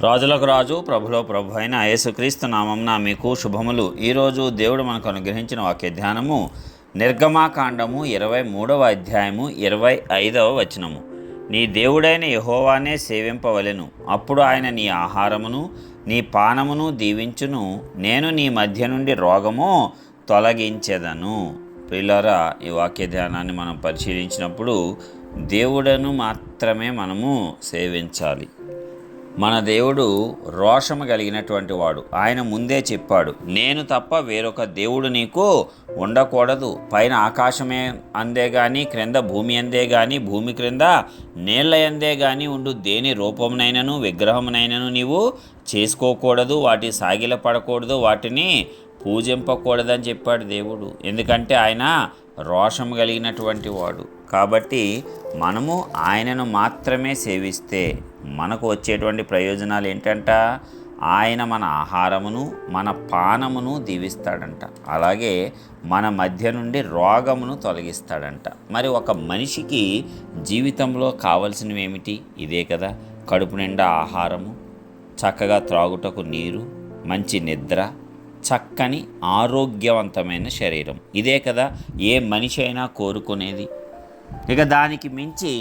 రాజులకు రాజు ప్రభులో ప్రభు అయిన యేసుక్రీస్తు నామమున మీకు శుభములు. ఈరోజు దేవుడు మనకు అనుగ్రహించిన వాక్య ధ్యానము నిర్గమాకాండము 23వ అధ్యాయము 25వ వచనము. నీ దేవుడైన యెహోవానే సేవింపవలెను, అప్పుడు ఆయన నీ ఆహారమును నీ పానమును దీవించును, నేను నీ మధ్య నుండి రోగము తొలగించెదను. ప్రియులారా, ఈ వాక్య ధ్యానాన్ని మనం పరిశీలించినప్పుడు దేవుడను మాత్రమే మనము సేవించాలి. మన దేవుడు రోషము కలిగినటువంటి వాడు. ఆయన ముందే చెప్పాడు, నేను తప్ప వేరొక దేవుడు నీకు ఉండకూడదు. పైన ఆకాశమే అందే కానీ, క్రింద భూమి అందే కానీ, భూమి క్రింద నీళ్ళ అందే కానీ ఉండు దేని రూపమునైనను విగ్రహమునైనను నీవు చేసుకోకూడదు, వాటి సాగిలపడకూడదు, వాటిని పూజింపకూడదని చెప్పాడు దేవుడు. ఎందుకంటే ఆయన రోషము కలిగినటువంటి వాడు. కాబట్టి మనము ఆయనను మాత్రమే సేవిస్తే మనకు వచ్చేటువంటి ప్రయోజనాలు ఏంటంట? ఆయన మన ఆహారమును మన పానమును దీవిస్తాడంట. అలాగే మన మధ్య నుండి రోగమును తొలగిస్తాడంట. మరి ఒక మనిషికి జీవితంలో కావలసినవి ఏమిటి? ఇదే కదా, కడుపు నిండా ఆహారము, చక్కగా త్రాగుటకు నీరు, మంచి నిద్ర, చక్కని ఆరోగ్యవంతమైన శరీరం. ఇదే కదా ఏ మనిషి అయినా కోరుకునేది. ఇక దానికి మించి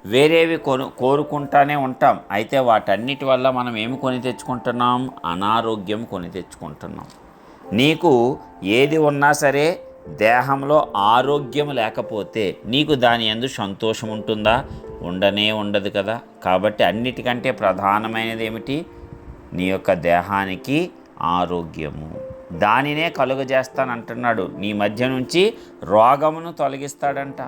వేరేవి కోరుకుంటానే ఉంటాం. అయితే వాటన్నిటి వల్ల మనం ఏమి కొని తెచ్చుకుంటున్నాం? అనారోగ్యం కొని తెచ్చుకుంటున్నాం. నీకు ఏది ఉన్నా సరే దేహంలో ఆరోగ్యం లేకపోతే నీకు దాని యందు సంతోషం ఉంటుందా? ఉండదు కదా. కాబట్టి అన్నిటికంటే ప్రధానమైనది ఏమిటి? నీ యొక్క దేహానికి ఆరోగ్యము. దానినే కలుగజేస్తానంటున్నాడు. నీ మధ్య నుంచి రోగమును తొలగిస్తాడంట.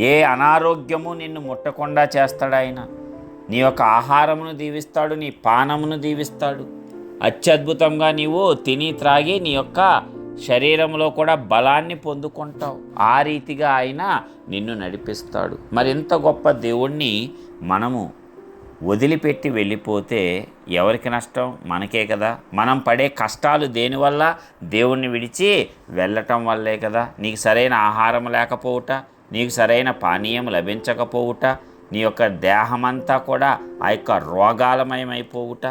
ఏ అనారోగ్యము నిన్ను ముట్టకుండా చేస్తాడు ఆయన. నీ యొక్క ఆహారమును దీవిస్తాడు, నీ పానమును దీవిస్తాడు. అత్యద్భుతంగా నీవు తిని త్రాగి నీ యొక్క శరీరంలో కూడా బలాన్ని పొందుకుంటావు. ఆ రీతిగా ఆయన నిన్ను నడిపిస్తాడు. మరి ఇంత గొప్ప దేవుణ్ణి మనము వదిలిపెట్టి వెళ్ళిపోతే ఎవరికి నష్టం? మనకే కదా. మనం పడే కష్టాలు దేనివల్ల? దేవుణ్ణి విడిచి వెళ్ళటం వల్లే కదా. నీకు సరైన ఆహారం లేకపోవుట, నీకు సరైన పానీయం లభించకపోవుట, నీ యొక్క దేహమంతా కూడా ఆ యొక్క రోగాలమయమైపోవుట,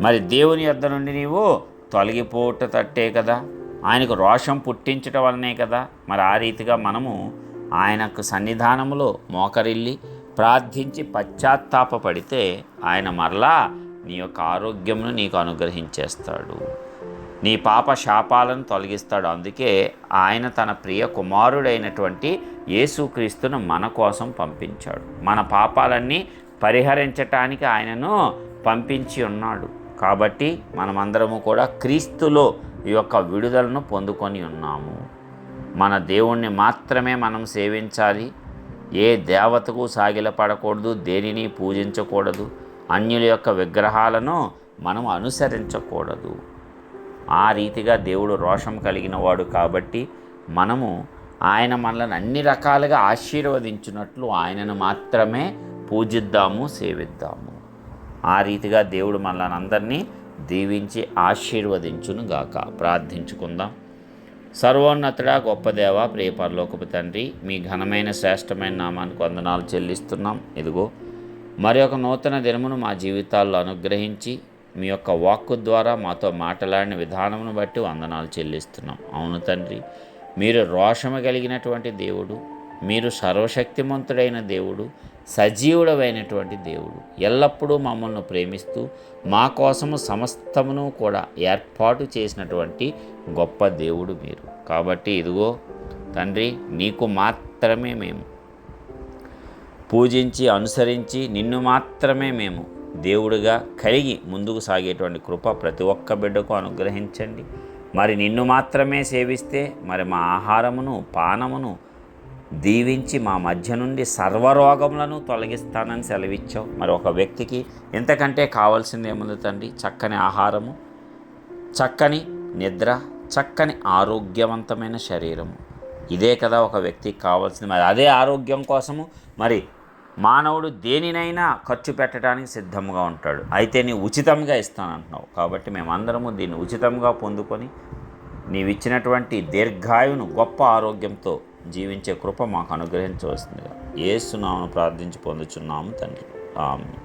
మరి దేవుని యొద్ద నుండి నీవు తొలగిపోవుట తట్టే కదా. ఆయనకు రోషం పుట్టించటం వల్లనే కదా. మరి ఆ రీతిగా మనము ఆయనకు సన్నిధానములో మోకరిల్లి ప్రార్థించి పశ్చాత్తాపపడితే ఆయన మరలా నీ యొక్క ఆరోగ్యమును నీకు అనుగ్రహించేస్తాడు, నీ పాప శాపాలను తొలగిస్తాడు. అందుకే ఆయన తన ప్రియ కుమారుడైనటువంటి యేసుక్రీస్తును మన కోసం పంపించాడు. మన పాపాలన్నీ పరిహరించటానికి ఆయనను పంపించి ఉన్నాడు. కాబట్టి మనమందరము కూడా క్రీస్తులో ఈ యొక్క విడుదలను పొందుకొని ఉన్నాము. మన దేవుణ్ణి మాత్రమే మనం సేవించాలి. ఏ దేవతకు సాగిలపడకూడదు, దేనిని పూజించకూడదు, అన్యుల యొక్క విగ్రహాలను మనం అనుసరించకూడదు. ఆ రీతిగా దేవుడు రోషం కలిగిన వాడు. కాబట్టి మనము ఆయన మనల్ని అన్ని రకాలుగా ఆశీర్వదించినట్లు ఆయనను మాత్రమే పూజిద్దాము, సేవిద్దాము. ఆ రీతిగా దేవుడు మనల్ని అందరినీ దీవించి ఆశీర్వదించును గాక. ప్రార్థించుకుందాం. సర్వోన్నతుడా, గొప్ప దేవ, ప్రియ పరలోకపు తండ్రి, మీ ఘనమైన శ్రేష్టమైన నామానికి వందనాలు చెల్లిస్తున్నాం. ఇదిగో మరి ఒక నూతన దినమును మా జీవితాల్లో అనుగ్రహించి మీ యొక్క వాక్కు ద్వారా మాతో మాట్లాడిన విధానమును బట్టి వందనాలు చెల్లిస్తున్నాం. అవును తండ్రి, మీరు రోషము కలిగినటువంటి దేవుడు, మీరు సర్వశక్తిమంతుడైన దేవుడు, సజీవుడమైనటువంటి దేవుడు, ఎల్లప్పుడూ మమ్మల్ని ప్రేమిస్తూ మా కోసము సమస్తమును కూడా ఏర్పాటు చేసినటువంటి గొప్ప దేవుడు మీరు. కాబట్టి ఇదిగో తండ్రి, నీకు మాత్రమే మేము పూజించి అనుసరించి నిన్ను మాత్రమే మేము దేవుడిగా కలిగి ముందుకు సాగేటువంటి కృప ప్రతి ఒక్క బిడ్డకు అనుగ్రహించండి. మరి నిన్ను మాత్రమే సేవిస్తే మరి మా ఆహారమును పానమును దీవించి మా మధ్య నుండి సర్వరోగములను తొలగిస్తానని సెలవిచ్చావు. మరి ఒక వ్యక్తికి ఇంతకంటే కావాల్సింది ఏముంది తండ్రి? చక్కని ఆహారము, చక్కని నిద్ర, చక్కని ఆరోగ్యవంతమైన శరీరము. ఇదే కదా ఒక వ్యక్తికి కావాల్సింది. మరి అదే ఆరోగ్యం కోసము మరి మానవుడు దేనినైనా ఖర్చు పెట్టడానికి సిద్ధంగా ఉంటాడు. అయితే నీ ఉచితంగా ఇస్తానంటున్నావు. కాబట్టి మేమందరము దీన్ని ఉచితంగా పొందుకొని నీవిచ్చినటువంటి దీర్ఘాయువును గొప్ప ఆరోగ్యంతో జీవించే కృప మాకు అనుగ్రహించవలసిందిగా యేసు నామమున ప్రార్థించి పొందుచున్నాము తండ్రి. ఆమేన్.